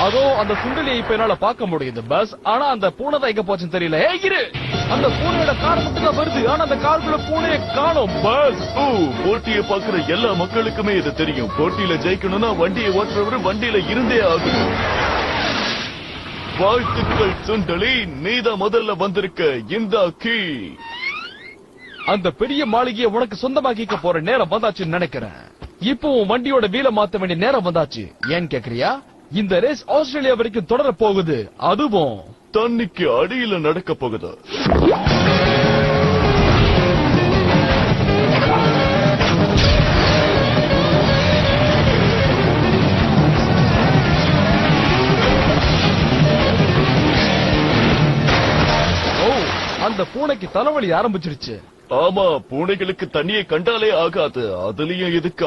அதோ அந்த சுண்டலியை இப்ப என்னால பார்க்க முடியுது பஸ். ஆனா அந்த பூனை தான் எங்க போச்சுன்னு தெரியல. இரு, அந்த பூனையோட கார் மட்டும் தான் வருது. ஆனா அந்த காருக்குள்ள பூனையை காணோம் பஸ். போட்டியை பாக்குற எல்லா மக்களுக்குமே இது தெரியும். போட்டியில ஜெயிக்கணும்னா வண்டியை ஓட்டுறவரு வண்டியில இருந்தே ஆகணும். வாழ்த்துக்கள் சுண்டலி, நீதான் முதல்ல வந்திருக்க. இந்த கீ அந்த பெரிய மாளிகையை உனக்கு சொந்தமாக்கிக்க போற நேரம் வந்தாச்சுன்னு நினைக்கிறேன். இப்போ உன் வண்டியோட வீல மாத்த வேண்டிய நேரம் வந்தாச்சு. ஏன் கேக்குறியா? இந்த ரேஸ் ஆஸ்திரேலியா வரைக்கும் தொடர போகுது. அதுவும் தண்ணிக்கு அடியில நடக்க போகுது. அந்த பூனைக்கு தலைவலி ஆரம்பிச்சிருச்சு. ஆமா, பூனைகளுக்கு தண்ணியை கண்டாலே ஆகாது. அதுலயும் இதுக்கு